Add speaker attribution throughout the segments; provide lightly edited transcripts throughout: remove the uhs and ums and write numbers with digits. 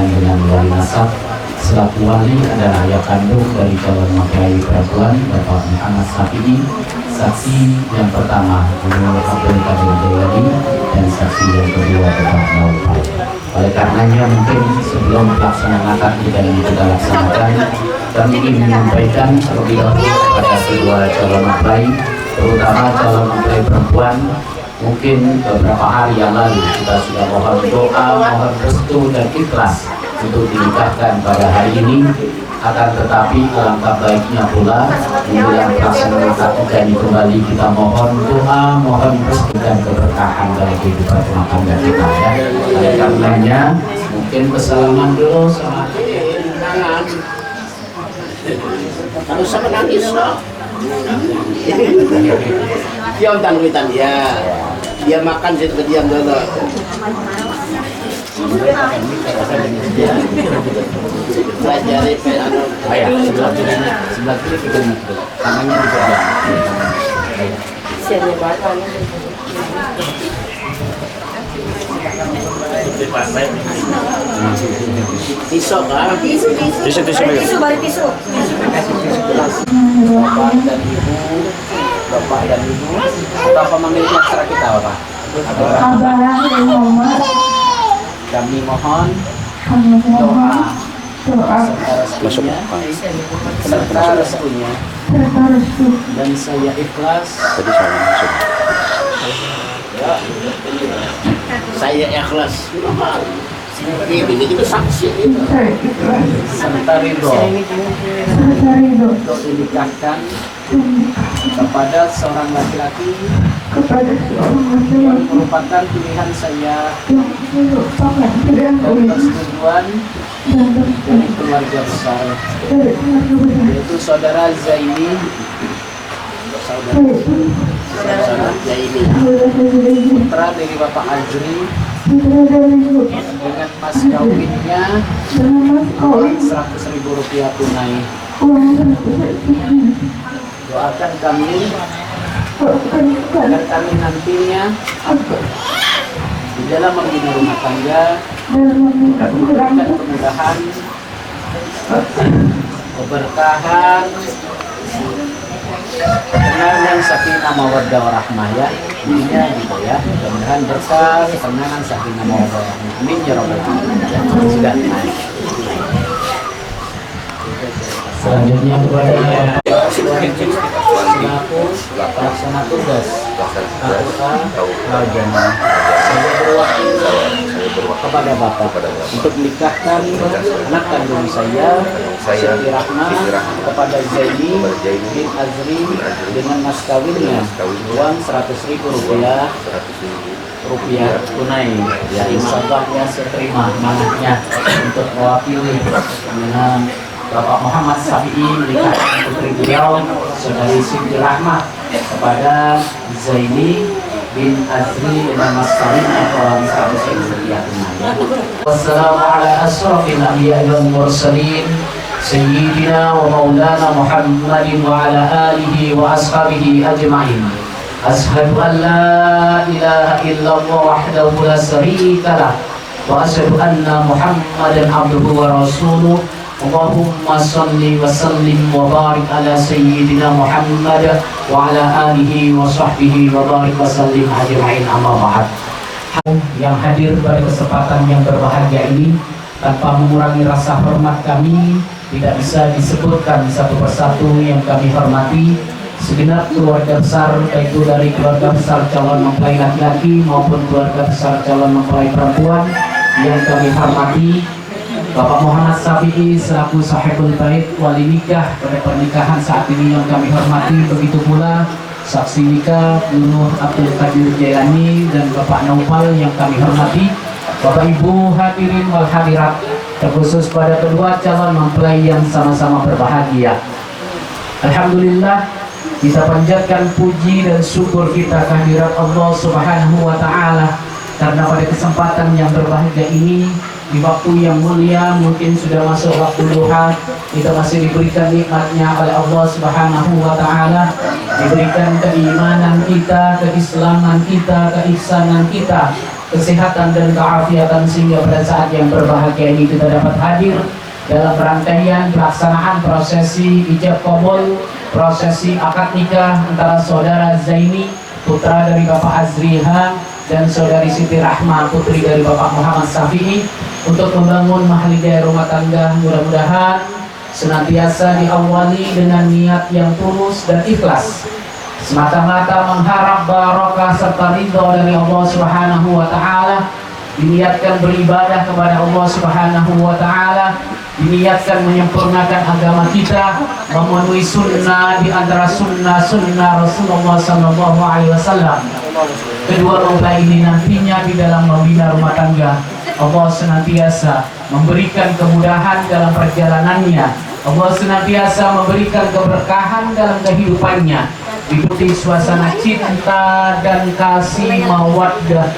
Speaker 1: dinikahkan dengan wali nasab. Selaku wali adalah ayah kandung dari calon mempelai perempuan Bapak Muhammad Safi'i. Saksi yang pertama Nur Abdul Qadir Jailani dan saksi yang kedua Bapak Naufal. Oleh karenanya mungkin sebelum pelaksanaan akad nikah ini kita laksanakan, kami ingin menyampaikan terlebih dahulu kepada kedua calon mempelai, terutama calon mempelai perempuan. Mungkin beberapa hari yang lalu kita sudah mohon doa, mohon restu dan ikhlas untuk dinikahkan pada hari ini. Akan tetapi alangkah baiknya pula menjelang pelaksanaan akad nikah ini kembali kita mohon doa, mohon restu dan keberkahan dalam kehidupan rumah tangga kita ya. Oleh karenanya mungkin bersalaman dulu sama
Speaker 2: harus sama nangis loh. Diam tangguitan dia makan situ diam dulu. Pelajari
Speaker 1: ayah sebelah kiri kita tangannya di sebelah.
Speaker 2: Tisu kan?
Speaker 3: Tisu balik tisu.
Speaker 2: Bapak dan ibu. Bapak memiliki aksara kita apa? Kami mohon doa serta restunya dan saya ikhlas. Saya ikhlas. Ini kita saksi serta ridho untuk dinikahkan kepada seorang laki-laki yang merupakan pilihan saya dan persetujuan dari keluarga besar, yaitu saudara Zaini, saudara Zaini, putra dari Bapak Azri, dengan mas kawinnya uang 100.000 rupiah tunai. Doakan kami agar kami nantinya di dalam membina rumah tangga memberikan kemudahan, keberkahan, ketenangan, sakinah mawaddah warahmah ya. Intinya gitu ya. Mudah-mudahan berkah, ketenangan, sakinah mawaddah warahmah. Amin ya rabbal alamin. Sudah.
Speaker 1: Selanjutnya kepada selaku pelaksana tugas Rajana, saya berwakil kepada Bapak untuk menikahkan anak kandung saya Siti Rahma kepada Zaini bin Azri dengan mas kawinnya uang 100.000 rupiah tunai. Ya insya Allah ya saya terima manahnya untuk mewakili dengan Bapak Muhammad Safi'i menikahkan putri beliau saudari Siti Rahma kepada Zaini bin Azri dengan mas kawinnya uang 100.000 rupiah tunai. Wassalamu ala asrafil anbiya'i wal mursalin sayyidina wa maulana Muhammadin wa ala alihi wa ashabihi ajma'in. Ashhadu an la ilaha illallah wahdahu la syarika lah wa ashhadu anna Muhammadan abduhu wa rasuluh. Allahumma salli wa sallim wa barik ala sayyidina Muhammad wa ala alihi wa sahbihi wa barik wa sallim ajma'in, amma ba'd. Yang hadir pada kesempatan yang berbahagia ini, tanpa mengurangi rasa hormat kami, tidak bisa disebutkan satu persatu yang kami hormati segenap keluarga besar, baik itu dari keluarga besar calon mempelai laki-laki maupun keluarga besar calon mempelai perempuan yang kami hormati. Bapak Muhammad Safi'i selaku sahibul bait wali nikah pada pernikahan saat ini yang kami hormati, begitu pula saksi nikah Nur Abdul Qadir Jailani dan Bapak Naufal yang kami hormati. Bapak Ibu hadirin wal hadirat, terkhusus pada kedua calon mempelai yang sama-sama berbahagia. Alhamdulillah, kita panjatkan puji dan syukur kita kehadirat Allah Subhanahu wa Ta'ala, karena pada kesempatan yang berbahagia ini, di waktu yang mulia, mungkin sudah masuk waktu duha, kita masih diberikan nikmatnya oleh Allah Subhanahu wa Ta'ala, diberikan keimanan kita, keislaman kita, keihsanan kita, kesehatan dan keafiatan sehingga pada saat yang berbahagia ini kita dapat hadir dalam rangkaian pelaksanaan prosesi ijab qabul, prosesi akad nikah antara saudara Zaini putra dari Bapak Azriha dan saudari Siti Rahma putri dari Bapak Muhammad Safi'i untuk membangun mahalia rumah tangga. Mudah-mudahan senantiasa diawali dengan niat yang tulus dan ikhlas, semata-mata mengharap barokah serta ridho dari Allah Subhanahu wa taala, diniatkan beribadah kepada Allah Subhanahu wa taala, diniatkan menyempurnakan agama kita, memenuhi sunnah di antara sunnah Rasulullah sallallahu alaihi wasallam. Kedua mempelai ini nantinya di dalam membina rumah tangga, Allah senantiasa memberikan kemudahan dalam perjalanannya. Allah senantiasa memberikan keberkahan dalam kehidupannya, diikuti suasana cinta dan kasih mawaddah,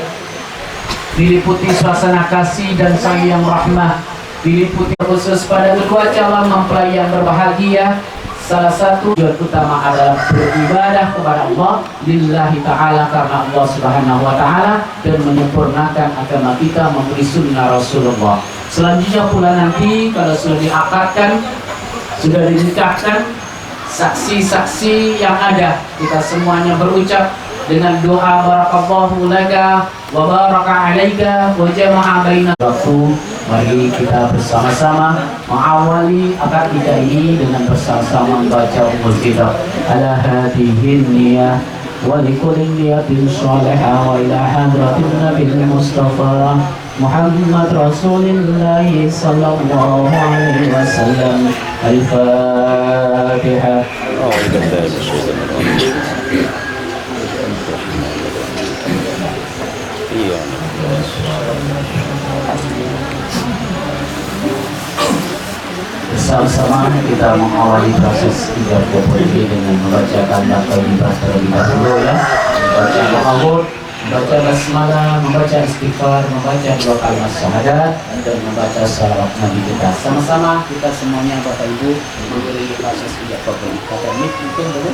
Speaker 1: diliputi suasana kasih dan sayang rahmah, diliputi khusus pada kedua calon mempelai yang berbahagia. Salah satu tujuan utama adalah beribadah kepada Allah lillahi ta'ala, karena Allah Subhanahu wa ta'ala, dan menyempurnakan agama kita memberi sunnah Rasulullah. Selanjutnya pula nanti kalau sudah diakadkan, sudah dinikahkan, saksi-saksi yang ada kita semuanya berucap dengan doa barakallahu laka wa baraka alaika wa jama'a baina. Mari kita bersama-sama mengawali akad nikah ini dengan bersama-sama membaca Ummul Kitab. Ala hadihin niyah wa likulli niyatin shalihah wa ila hadratin Nabil Mustafa Muhammad Rasulullah sallallahu alaihi wasallam. Al-Fatihah. Bersama-sama kita mengawali proses ijab qabul ini dengan membacakan takbir terlebih dahulu ya, membaca ta'awud, membaca basmalah, membaca istighfar, membaca dua kalimat syahadat, dan membaca salawat Nabi kita. Sama-sama kita semuanya Bapak Ibu mengiringi proses ijab qabul. Kata ini mungkin dulu.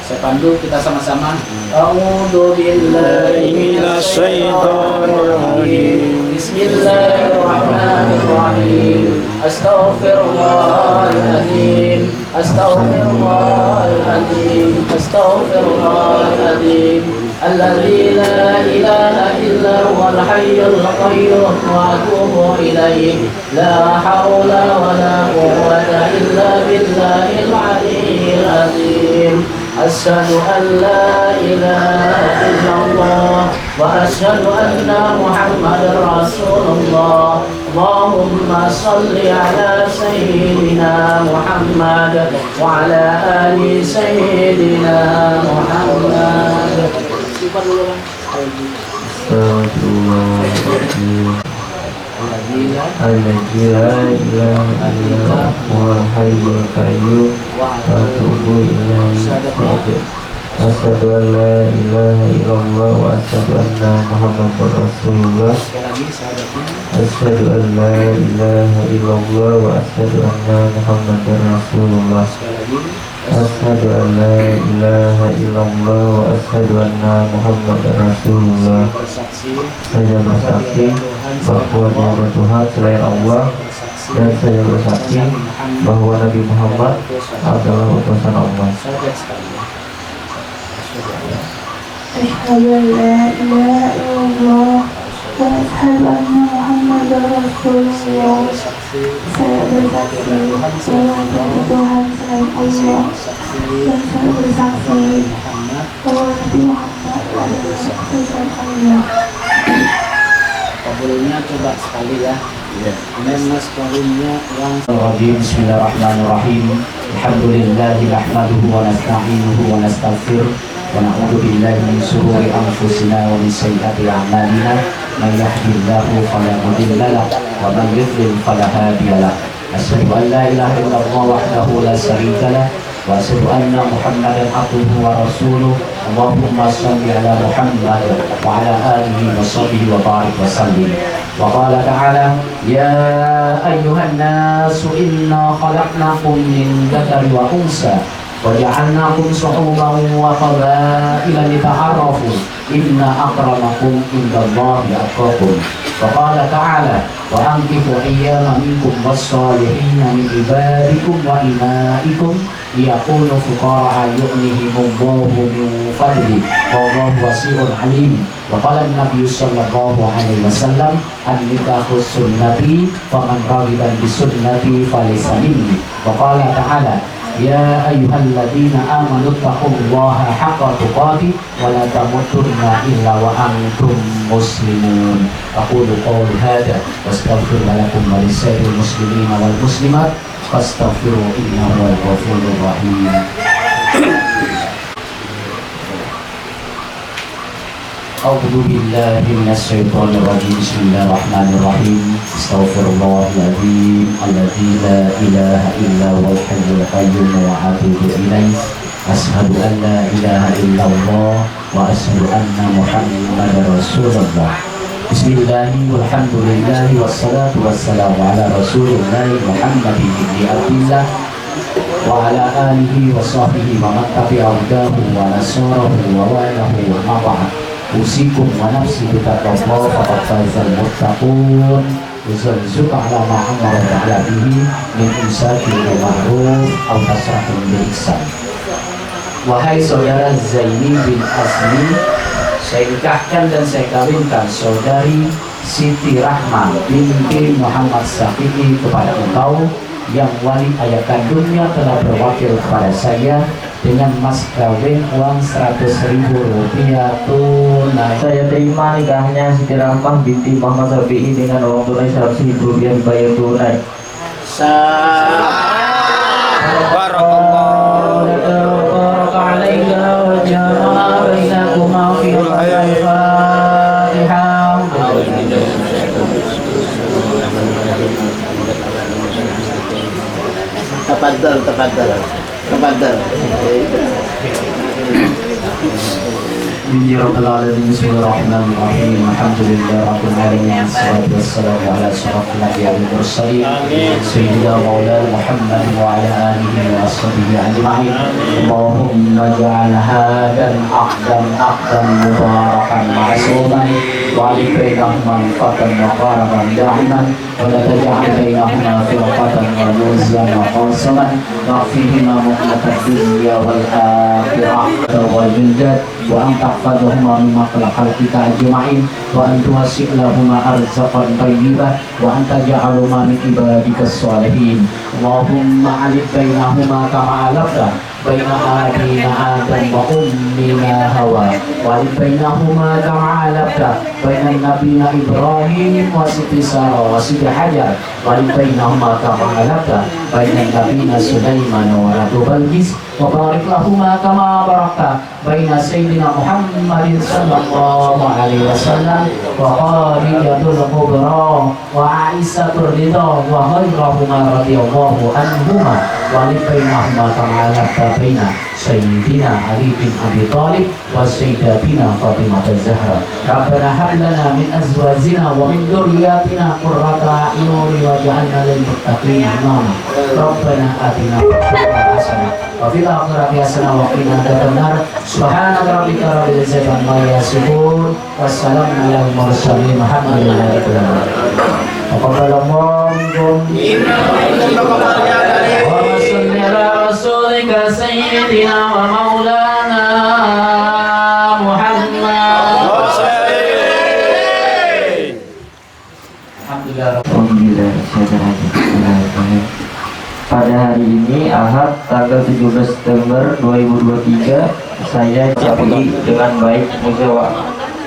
Speaker 1: Saya pandu, kita sama-sama. A'udzu billahi minasy syaithanir rajim. Bismillahirrahmanirrahim. Astaghfirullahaladzim. Astaghfirullahaladzim. Astaghfirullahaladzim. Alladzi la ilaha illa huwal hayyul qayyum wa atubu ilaihi. La haula wa la quwwata illa billahil aliyyil azim. Asyhadu an la ilaha illallah wa asyhadu anna Muhammadar Rasulullah. Allahumma salli ala sayyidina Muhammad wa ala ali sayyidina Muhammad.
Speaker 4: Alladzi la ilaha illa huwal hayyul qayyum wa atubu ilaihi. Asyhadu an la ilaha illallah wa asyhadu anna Muhammadar Rasulullah. Asyhadu an la ilaha illallah wa asyhadu anna Muhammadar Rasulullah. Asyhadu an la ilaha illallah wa asyhadu anna Muhammadar Rasulullah. Saya bersaksi bahwa tiada Tuhan selain Allah, dan saya bersaksi bahwa Nabi Muhammad adalah utusan Allah.
Speaker 5: Asyhadu an la ilaha illallah wa asyhadu anna Muhammadar Rasulullah. Saya bersaksi bahwa tiada Tuhan selain Allah, dan saya bersaksi bahwa Nabi Muhammad adalah utusan Allah.
Speaker 1: Kabulnya coba sekali ya. Mas kabulnya yang Bismillahirrahmanirrahim. Alhamdulillahi nahmaduhu wa nasta'inuhu wa nastaghfiruh wa na'udzu billahi min shururi anfusina wa min sayyiati a'malina. May yahdihillahu fala mudilla lahu wa man yudlil fala hadiya lahu. Asyhadu an la ilaha illallah wahdahu la syarika lahu wa asyhadu anna Muhammadan abduhu wa rasuluh. Allahumma shalli ala Muhammad wa ala alihi wa sahbihi wa barik wa sallim. Wa qala ta'ala ya ayyuhan nasu inna khalaqnakum min dzakari wa unsa وجعلناكم شعوبا وقبائل لتعارفوا إن أكرمكم عند الله أتقاكم. وقال تعالى وأنكحوا الأيام منكم والصالحين من عبادكم وإمائكم ليكونوا فقراء يغنيهم الله من فضله والله واسع عليم. وقال النبي صلى الله عليه وسلم النكاح سنتي فمن رغب بسنتي فليس مني. وقال تعالى يا أيها الذين آمنوا اتقوا الله حق تقاته ولا تموتن إلا وأنتم مسلمون. أقول قولي هذا واستغفر لكم ولسائر المسلمين والمسلمات فاستغفروا إنه هو الغفور الرحيم. أعوذ بالله من الشيطان الرجيم. بسم الله الرحمن الرحيم. استغفر الله العظيم الذي لا إله إلا هو الحي القيوم وأتوب إليه. أشهد أن لا إله إلا الله وأشهد أن محمدا رسول الله. بسم الله والحمد لله والصلاة والسلام على رسول الله محمد بن عبد الله وعلى آله وصحبه ومن تبع هداه ونصره ووالاه وما بعد. أوصيكم ونفسي بتقوى الله فقد فاز المتقون. يزلزل على ما أمر تعالى به من إمساك بالمعروف أو تسرح بالإحسان. Wahai saudara Zaini bin Asmi, saya nikahkan dan saya kawinkan saudari Siti Rahma binti Muhammad Syafi'i kepada engkau yang wali ayah kandungnya telah berwakil kepada saya dengan mas kawin uang 100.000 rupiah tunai.
Speaker 4: Saya terima nikahnya Siti Rahmah binti Muhammad Syafi'i dengan uang tunai 100.000 rupiah dibayar tunai.
Speaker 2: Tafadhal.
Speaker 1: Bismillahirrahmanirrahim. Bismillahirrahmanirrahim. Alhamdulillah rabbil alamin. Wassalatu wassalamu ala asyrafil anbiya'i wal mursalin sayyidina maulana Muhammad wa ala alihi wa sahbihi ajma'in. Allahumma ja'al hadzal aqdan mubarakan ma'suman wa alif bainahuma manfaatan wa qaraban da'iman wa la taj'al bainahuma firqatan wa muzan wa qasaman wa fihima mu'minatan dunya wal akhirah wal jannah wa anta fadhuma mimma khalaqta ajma'in wa anta wasi' lahuma arzaqan tayyibah wa anta ja'aluma min ibadika sholihin. Allahumma alif bainahuma kama alafta baina abina Adam wa ummina Hawa wa alif bainahuma kama alafta baina nabiyina Ibrahim wa Siti Sarah wa Siti Hajar wa alif bainahuma kama alafta baina nabiyina Sulaiman wa Ratu Balqis wa barik lahuma kama barakta baina sayyidina Muhammadin sallallahu alaihi wasallam wa Khadijatul Kubra wa Aisyah ridha wa ghairahuma radhiyallahu anhuma wa alif bainahuma kama alafta baina sayyidina Ali bin Abi Thalib wa sayyidatina Fatimah Az-Zahra. Rabbana hab lana min azwajina wa min dhurriyyatina qurrata a'yun waj'alna lil muttaqina imama. Rabbana atina fid dunya hasanah wa fil akhirati hasanah wa qina adzabannar. Subhana rabbika rabbil izzati amma yasifun wassalamun alal mursalin walhamdulillahi rabbil alamin. Taqabbalallahu minkum wa salli ala rasulika sayyidina wa maulana Muhammad.
Speaker 4: Alhamdulillah. Pada hari ini Ahad tanggal 17 September 2023 saya Syafi'i dengan baik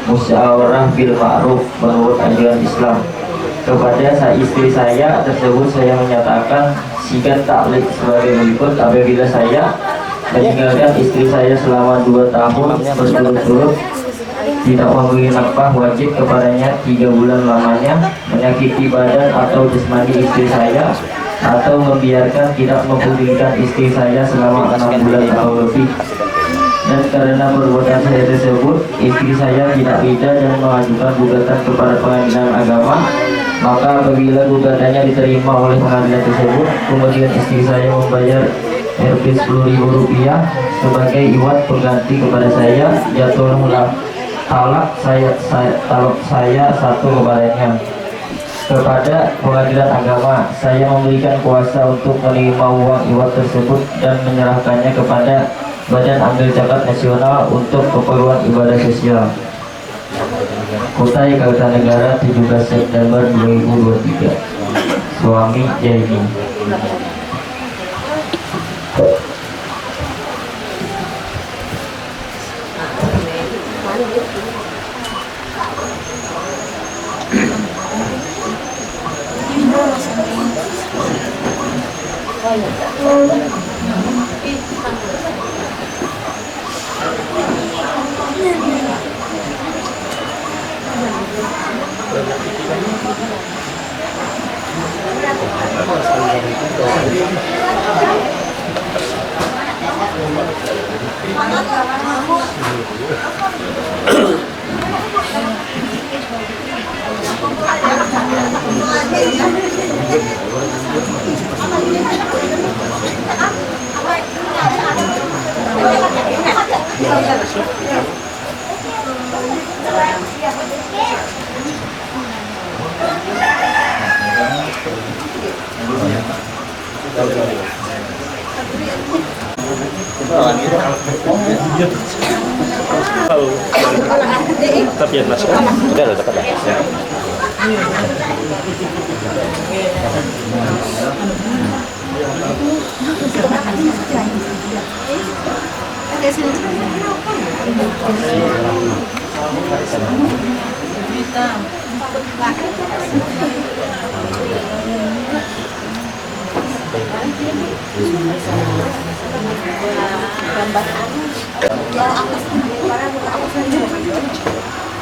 Speaker 4: musyawarah bil ma'ruf menurut ajaran Islam. Kepada istri saya tersebut saya menyatakan sigat taklid sebagai berikut. Apabila saya meninggalkan istri saya selama 2 tahun berturut-turut tidak memberi nafkah wajib kepadanya 3 bulan lamanya, menyakiti badan atau jasmani istri saya, atau membiarkan tidak mempedulikan istri saya selama 6 bulan atau lebih. Dan karena perbuatan saya tersebut, istri saya tidak ridha dan mengajukan gugatan kepada pengadilan agama, maka apabila gugatannya diterima oleh pengadilan tersebut, kemudian istri saya membayar Rp 10.000 sebagai iwat pengganti kepada saya. Ya tolonglah talak saya satu kepadanya. Kepada pengadilan agama, saya memberikan kuasa untuk menerima uang iwat tersebut dan menyerahkannya kepada Badan Amil Zakat Nasional untuk keperluan ibadah sosial. Kutai Kartanegara, 17 September 2023. Suami Jaini.
Speaker 6: Tapi yang masuk udah ada dekat ya.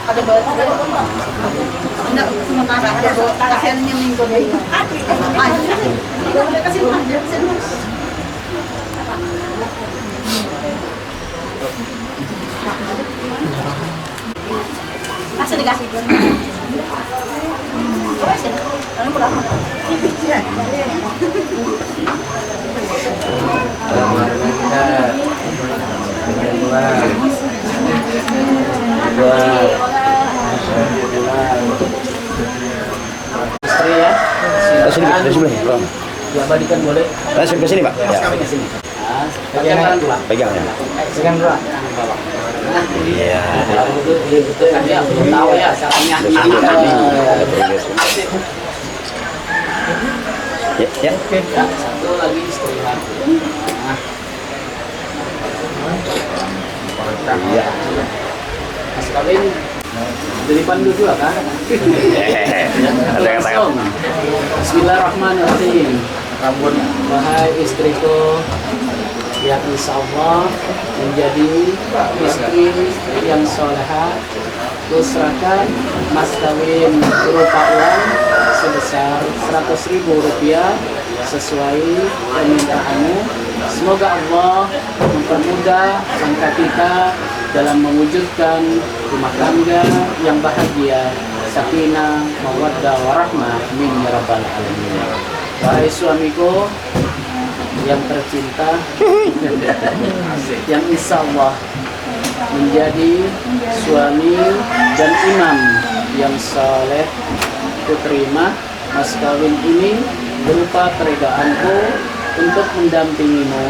Speaker 3: Ada balas enggak sementara ada kasihannya minggu ini. Kasih langsung dikasih.
Speaker 1: Istri ya.
Speaker 6: Sini dari sebelah.
Speaker 1: Diabadikan boleh.
Speaker 6: Langsung ke sini, Pak. Ya.
Speaker 1: Pegang tangan dua.
Speaker 6: Pegang ya.
Speaker 1: Pegang dua.
Speaker 6: Iya.
Speaker 1: Itu kan dia belum tahu ya caranya.
Speaker 6: Ya.
Speaker 1: Oke, satu lagi istirahat.
Speaker 6: Iya.
Speaker 1: Mas kawin dari pandu juga kan?
Speaker 6: Ada yang tanya.
Speaker 1: Bismillahirrahmanirrahim. Wahai istriku yang insya Allah menjadi istri yang soleha, kuserahkan mas kawin berupa uang sebesar Rp100.000 sesuai permintaanmu. Semoga Allah mempermudah langkah kita dalam mewujudkan rumah tangga yang bahagia, sakinah, mawaddah, warahmah, amin ya rabbal alamin. Wahai suamiku yang tercinta, yang insya Allah menjadi suami dan imam yang saleh, kuterima mas kawin ini berupa keredaanku untuk mendampingimu.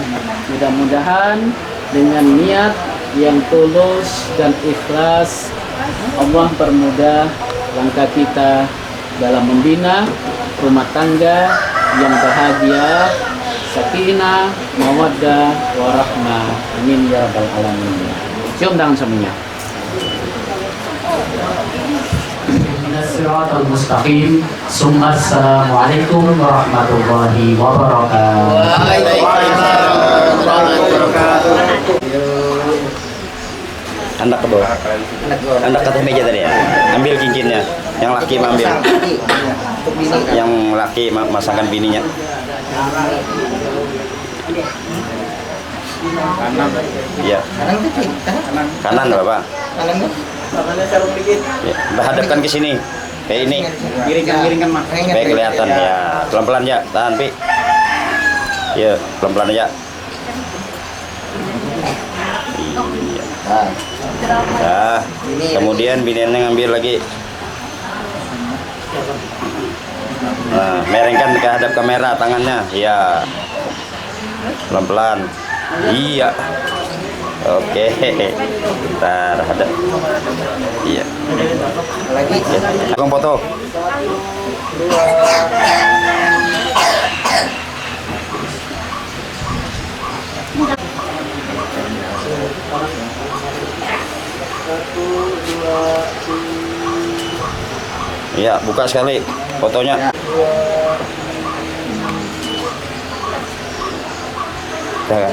Speaker 1: Mudah-mudahan dengan niat yang tulus dan ikhlas, Allah permudah langkah kita dalam membina rumah tangga yang bahagia, sakinah, mawaddah, warahmah, amin ya rabbal alamin. Cium tangan semuanya. Siratal mustaqim. Assalamualaikum warahmatullahi wabarakatuh.
Speaker 2: Waalaikumsalam warahmatullahi wabarakatuh.
Speaker 6: Anda ke bawah. Anda ke atas meja tadi ya. Ambil cincinnya. Yang laki ambil. Yang laki masangkan bininya.
Speaker 2: Kanan.
Speaker 6: Iya. Kanan Bapak.
Speaker 2: Tangannya sarung dikit.
Speaker 6: Ya, hadapkan ke sini. Kayak ini.
Speaker 2: Miringkan mak.
Speaker 6: Kayak kelihatan ya. Pelan-pelan ya. Tahan, Pi. Ya, pelan-pelan aja. Nah, kemudian biniannya ngambil lagi. Nah, merengkan ke hadap kamera tangannya. Iya. Pelan-pelan. Iya. Oke. Bentar, hadap. Iya.
Speaker 2: Lagi.
Speaker 6: Akang foto. Iya, buka sekali fotonya. Dah.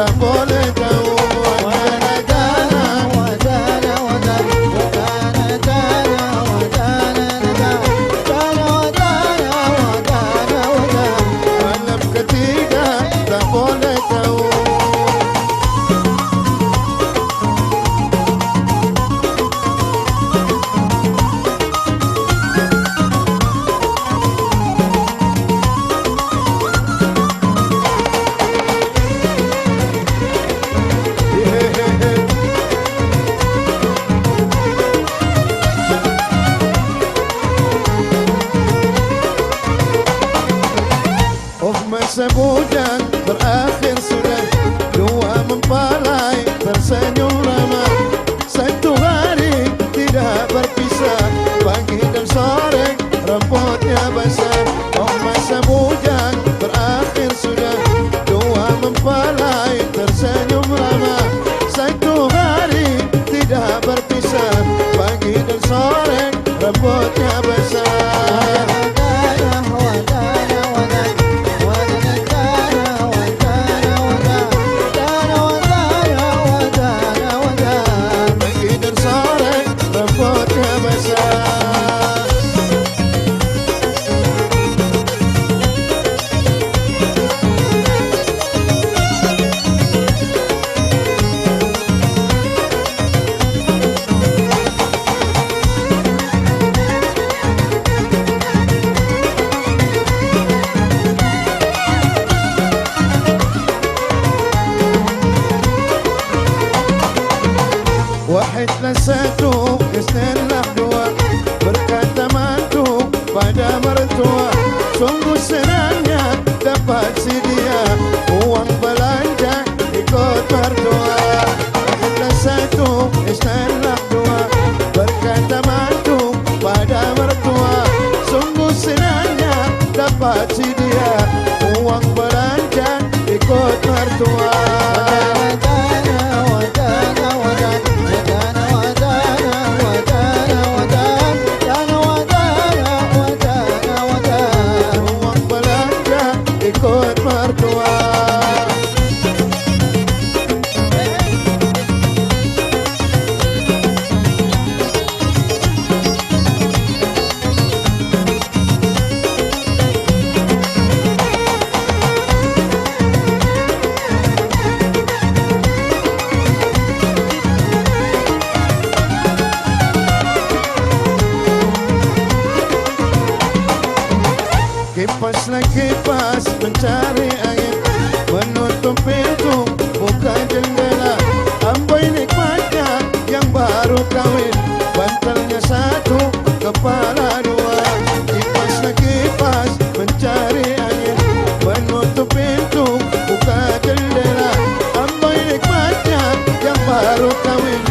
Speaker 7: tak boleh tahu. Malam ketiga tak boleh tahu. Masa bujang berakhir sudah, dua mempelai tersenyum lama. Satu hari tidak berpisah, pagi dan sore rambutnya basah. Oh masa bujang berakhir sudah, dua mempelai tersenyum lama. Satu hari tidak berpisah, pagi dan sore rambutnya basah. Wahidlah satu, isnillah dua, berkata mantu pada mertua. Sungguh senangnya dapat si dia, uang belanja ikut mertua. Wahidlah satu, isnillah dua, berkata mantu pada mertua. Sungguh senangnya dapat si dia, uang belanja ikut mertua. Ikut mertua. Kipaslah kipas mencari angin, menutup pintu buka jendela. Amboi nikmatnya yang baru kawin, bantalnya satu kepala dua. Kipaslah kipas mencari angin, menutup pintu buka jendela. Amboi nikmatnya yang baru kawin.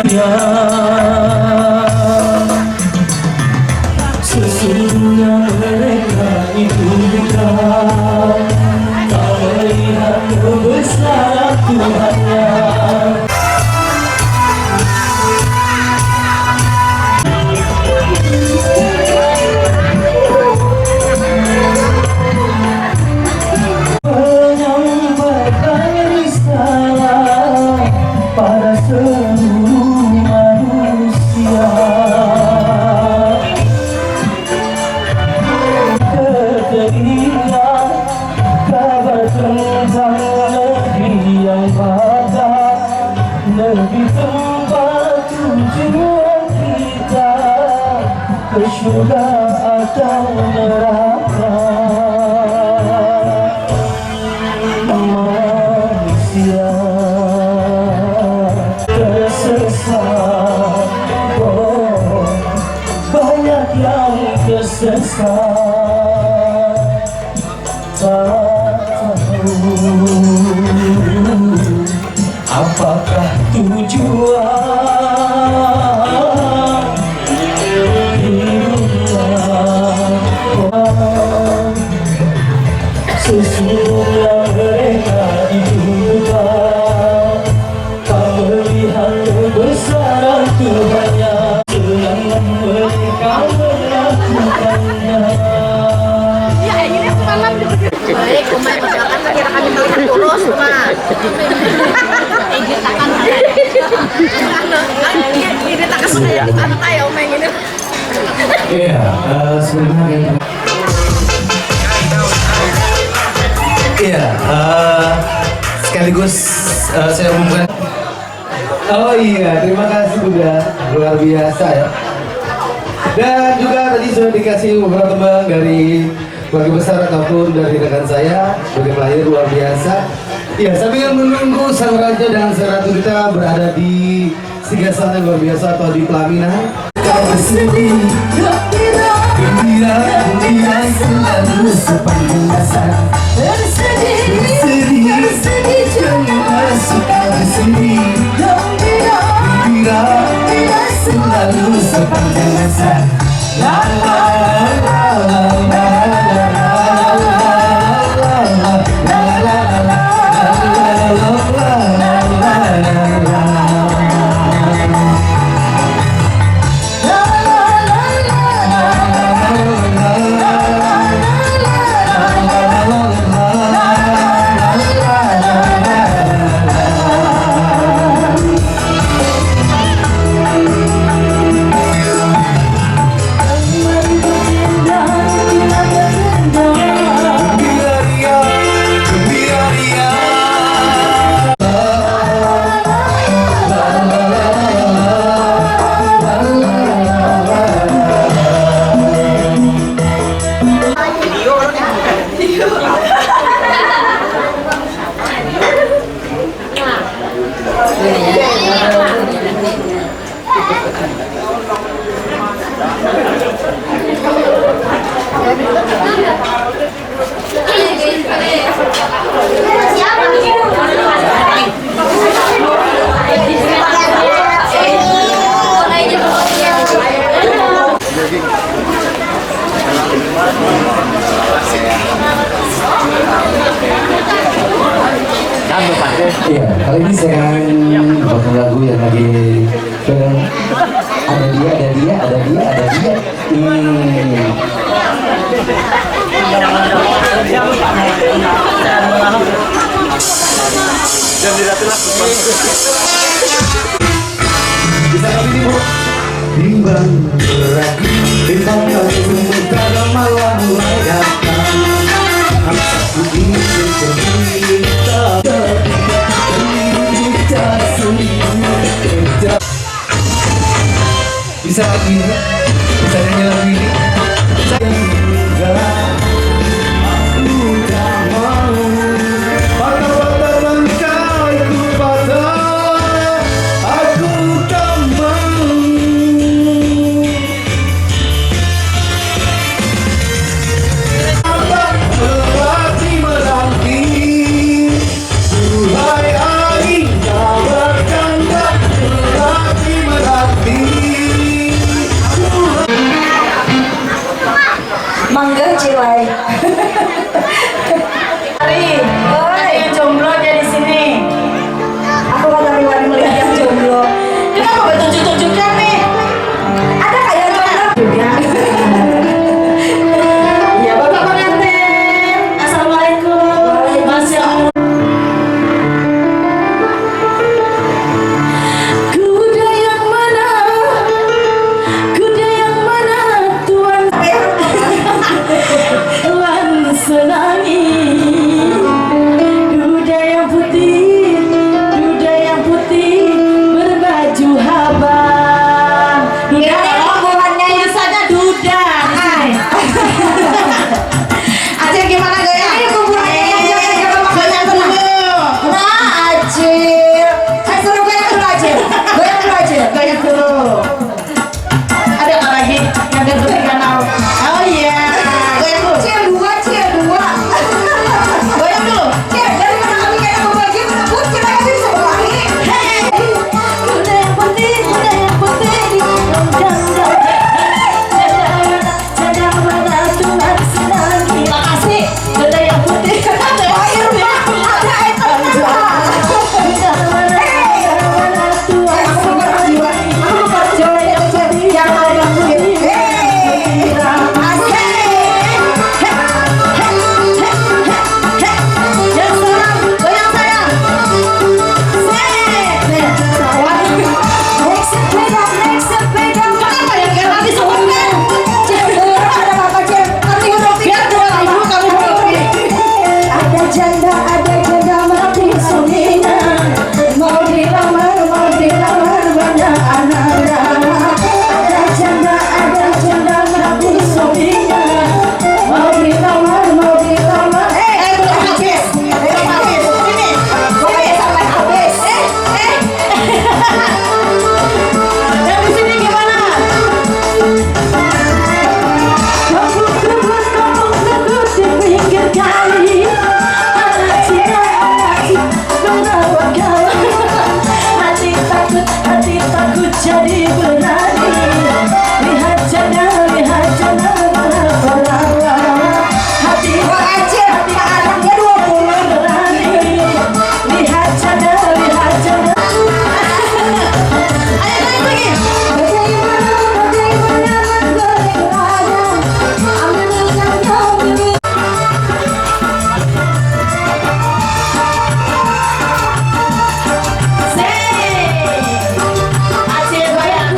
Speaker 4: manusia. Sesungguhnya mereka itu bukan tak melihat kebesaran Tuhannya. Menyampaikan risalah pada seluruh manusia. Teringat kabar tentang negeri yang bakat, negeri tempat tujuan kita, ke surga atau neraka. Manusia tersesat, oh, banyak yang tersesat. Apakah tujuan hidupnya? Sesungguhnya mereka itu bukan tak melihat kebesaran Tuhannya, sedang mereka melakukannya.
Speaker 3: Baik, kumai masyarakat kira kami melihat tulus, mah. Ini takkan ini tak kesukaan di pantai, om yang ini.
Speaker 4: Iya, sebenarnya. Iya, sekaligus saya umumkan. Oh iya, terima kasih Bunda, luar biasa ya. Dan juga tadi sudah dikasih beberapa teman dari keluarga besar ataupun dari rekan saya sebagai pelayan luar biasa. Ya, sambil menunggu sang raja dan sang ratu kita berada di Sigasana luar biasa atau di pelaminan. Kau bersedih, gembira selalu sepanjang masa. Bersedih, jangan suka bersedih. Gembira selalu sepanjang masa. La la la la la. Iya, kali ini saya akan bawakan lagu yang lagi ada dia. Bisa kami Bu? Bimbang berat, bimbang kalau malam mulai datang. Aku ingin cerita. Bisa lagi, bisa nyanyi lagu ini. Aku tak mau patah-patah bangkaiku patah. Aku tak mau. Apa melati menanti, duhai angin kau berkanda melati.
Speaker 5: Ada yang jomblo aja di sini. Aku kagak riwani melihat yang jomblo. Kenapa bertunjuk-tunjukkan nih? Ada kayak jomblo juga. Ya Bapak pengantin. Assalamualaikum. Masya Allah. Kuda yang mana? Kuda yang mana? Tuan Tuan senangi. Duda yang putih berbaju habang. Duda bukannya itu saja duda. Acil gimana gaya? Ini kuburannya yang goyang dulu. Nah Acil, suruh goyang dulu Acil. Goyang dulu. Ada apa lagi yang kedua kanal? Oh iya, goyang dulu. Cil dua. Goyang dulu. Cil, dari mana kami kayak mau bagi? Cil lagi bisa berlari. Hei, kuda yang putih. Sedang mana Tuhan senangi. Makasih, kuda yang putih. Air Pak, ada air tenang. Sedang mana Tuhan senangi. Aku percaya yang ada putih. Ada janda mati suaminya. Mau dilamar banyak anak. Ada janda mati suaminya. Mau dilamar. Belum habis. Ini, gue sampai habis. Yang di sini gimana? Kampung kebut di pinggir kali. Anak cinta merawat kau. Hati takut jadi berani. Lihat janda berapa. Hati anaknya 20 berani. Lihat janda. Ayo lagi. Bagaimana ambil Acil goyang.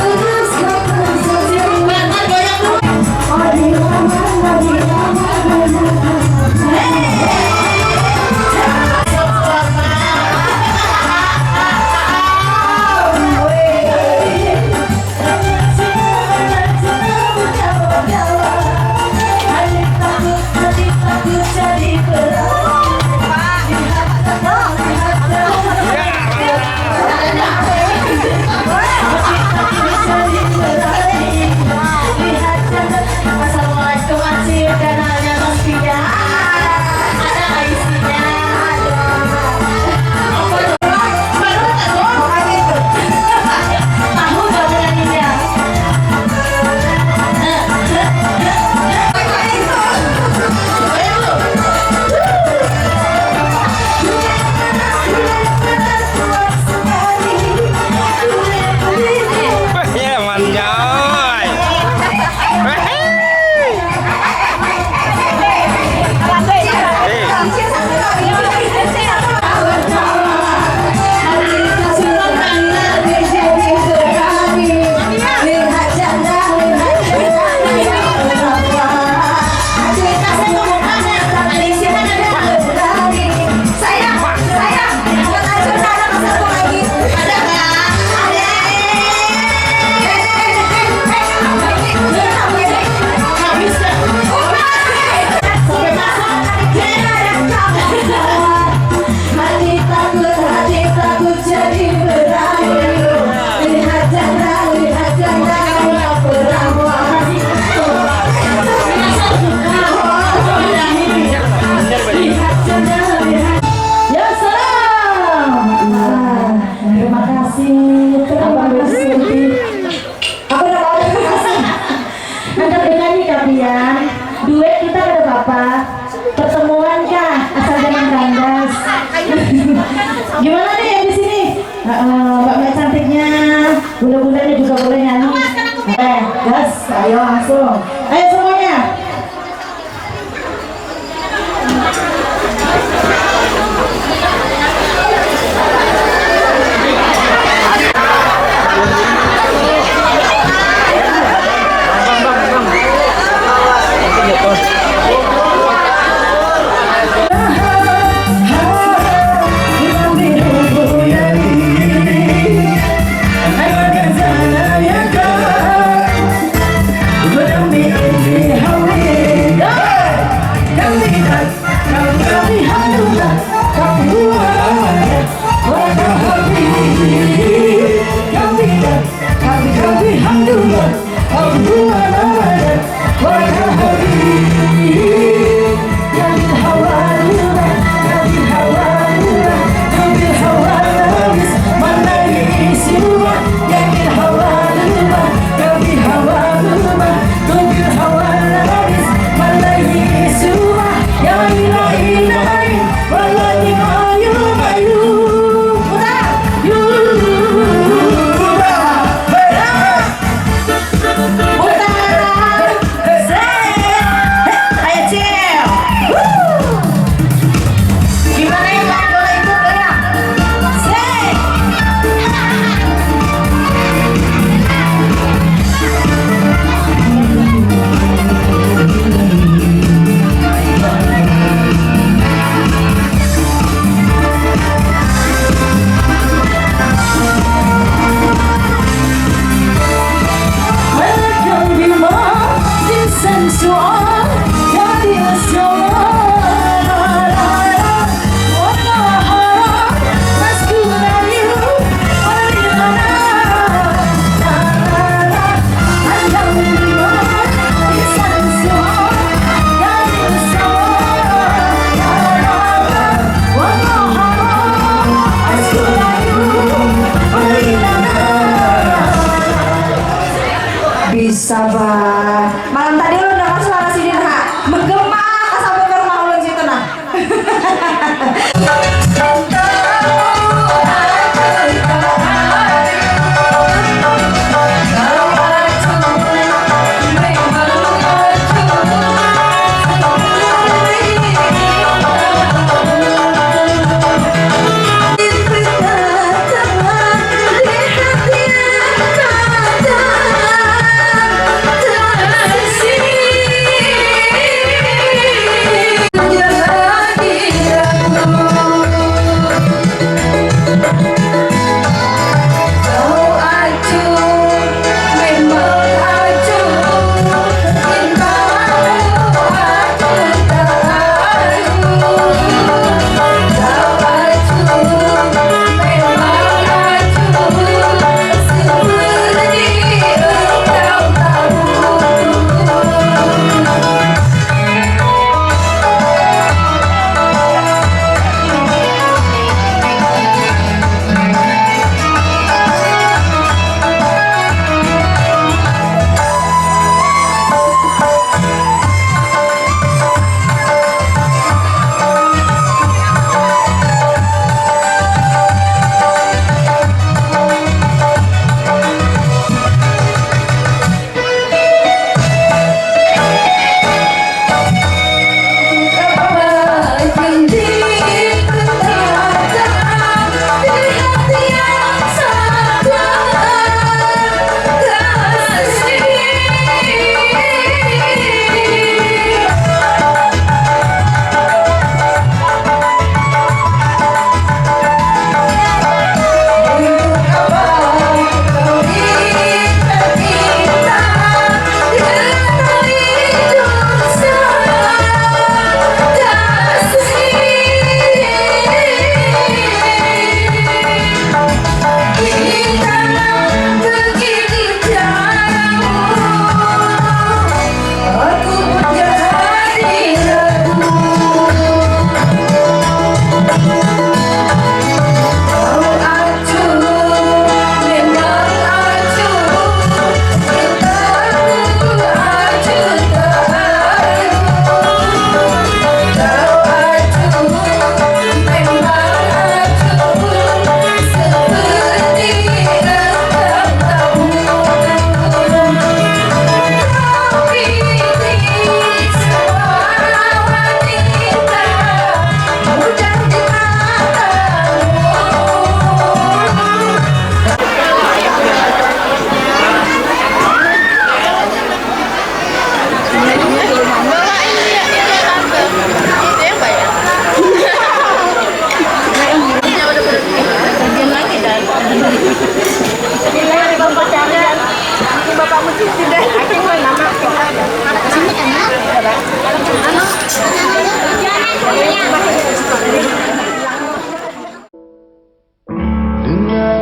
Speaker 5: juga boleh nyanyi. Gas, ayo langsung. Ayo semuanya. Sabar. Malam tadi lu dengar suara si Dinha menggema sampai ke rumah ulun situ nah.
Speaker 3: See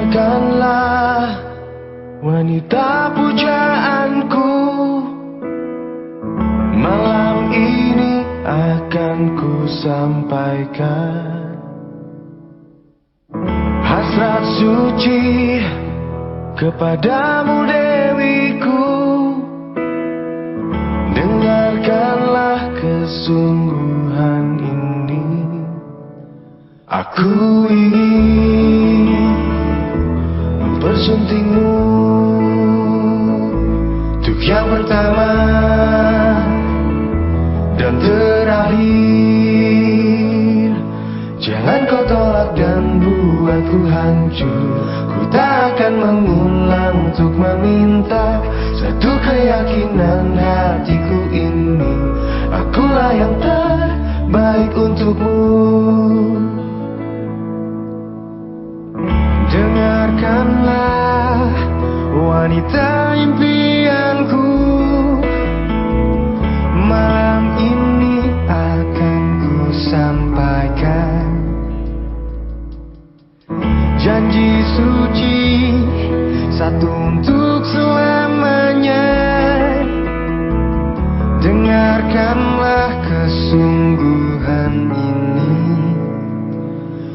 Speaker 8: Dengarkanlah wanita pujaanku, malam ini akan ku sampaikan hasrat suci kepadamu dewiku. Dengarkanlah kesungguhan ini, aku ingin mempersuntingmu untuk yang pertama dan terakhir. Jangan kau tolak dan buatku hancur. Ku tak akan mengulang untuk meminta satu keyakinan hatiku ini. Akulah yang terbaik untukmu. Dengarkanlah wanita impianku, malam ini akan ku sampaikan janji suci satu untuk selamanya. Dengarkanlah kesungguhan ini,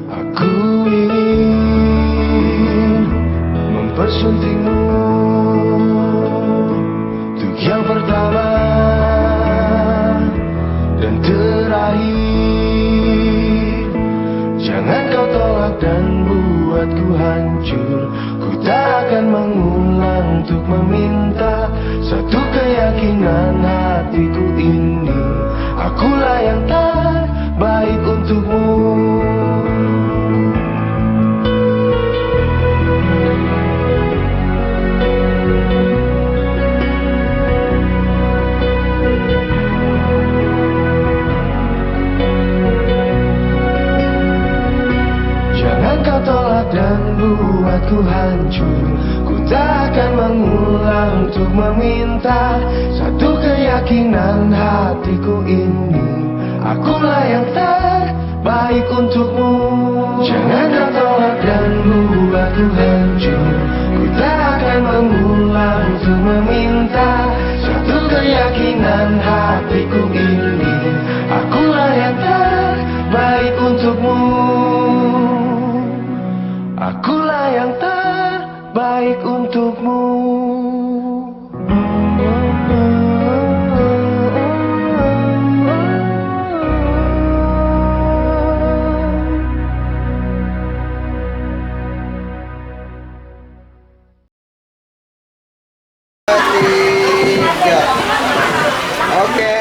Speaker 8: aku ingin mempersuntingmu untuk yang pertama dan terakhir. Jangan kau tolak dan buatku hancur. Ku tak akan mengulang untuk meminta satu keyakinan hatiku ini. Akulah yang terbaik untukmu. Kau tolak dan buatku hancur. Ku tak akan mengulang untuk meminta satu keyakinan hatiku ini. Akulah yang terbaik untukmu. Jangan kau tolak dan buatku hancur. Ku tak akan mengulang untuk meminta satu keyakinan hatiku ini. Akulah yang terbaik untukmu. Akulah yang terbaik untukmu.
Speaker 9: Oke.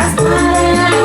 Speaker 5: Asmara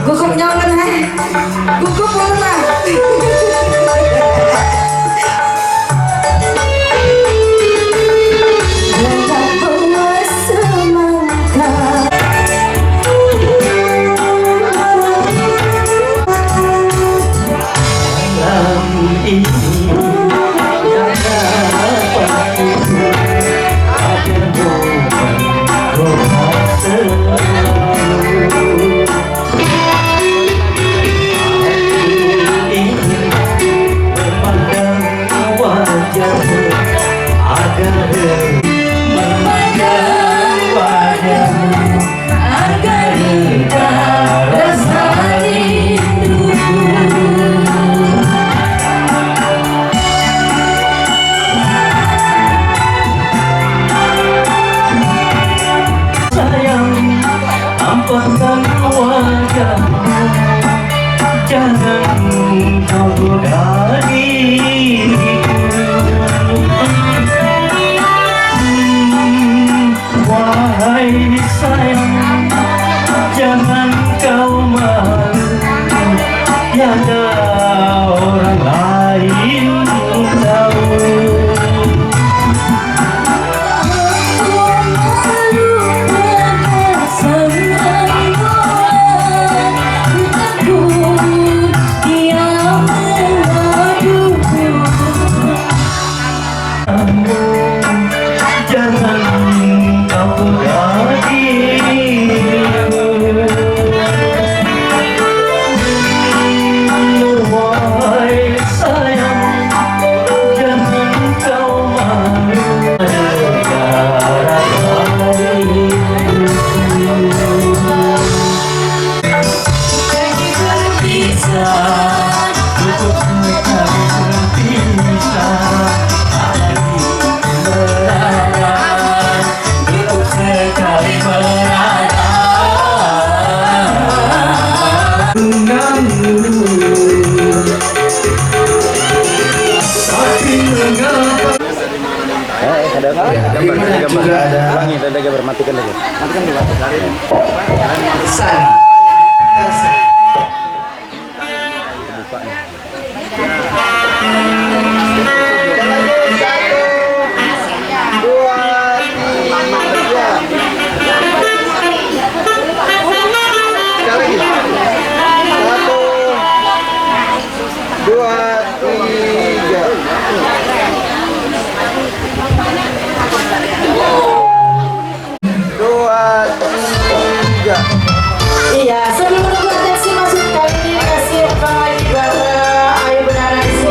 Speaker 5: Gugup nyaman gugup pernah.
Speaker 6: Ada gambar, matikan dulu. Matikan dulu.
Speaker 5: Iya, sebelum menunggu atensi masuk kali ini kasih lagi bara ayo benar isi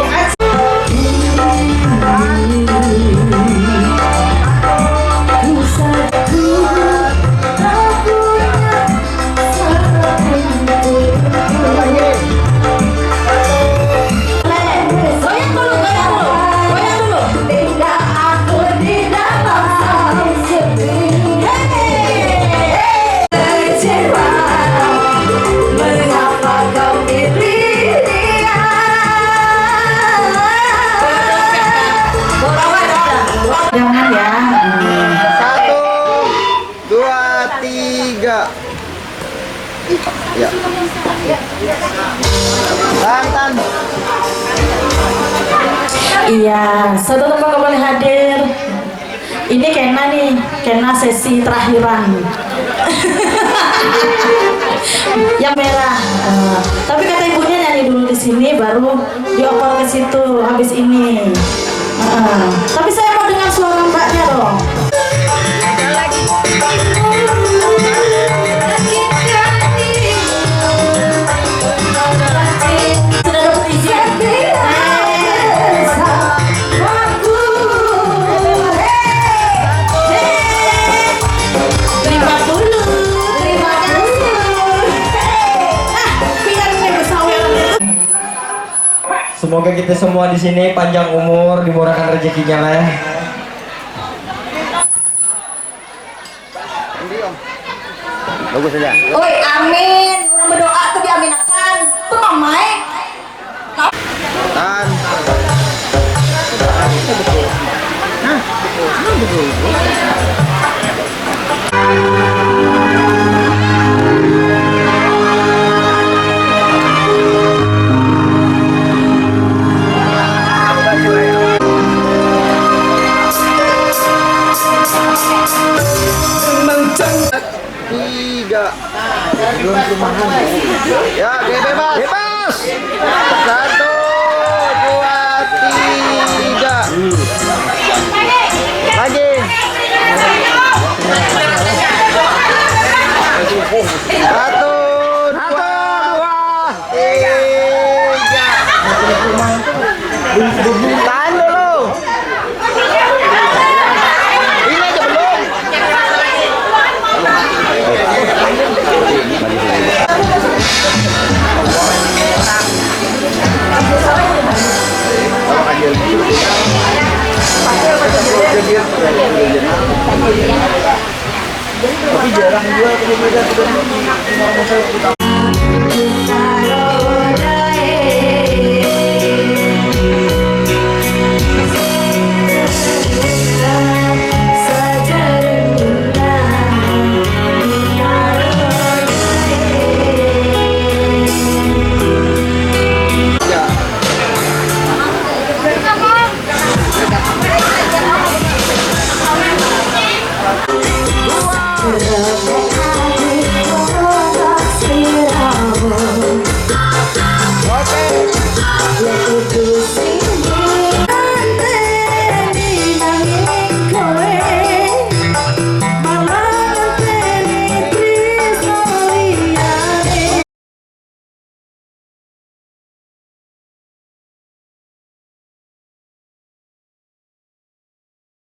Speaker 5: jangan ya.
Speaker 9: 1, 2, 3. Ya. Tahan.
Speaker 5: Iya, satu tempat boleh hadir. Ini Kena nih, Kena sesi terakhiran. Yang merah. Tapi kata ibunya nyanyi dulu di sini, baru dioper ke situ habis ini. Tapi saya mau dengar suara mbaknya dong. Sudah dapat izin. Terima dulu, terima kasih. Biar bersawer.
Speaker 9: Semoga kita semua di sini panjang umur, dimurahkan rezekinya lah ya.
Speaker 6: Bagus saja.
Speaker 5: Oi, amin. Orang berdoa tuh diaminakan. Tuh mamai.
Speaker 9: Tan. Tiga. Ya, oke, bebas. Bebas. 1, 2, 3. Lagi. 1, 2, 3. Tahan dulu. Ini aja belum. Tapi jarang juga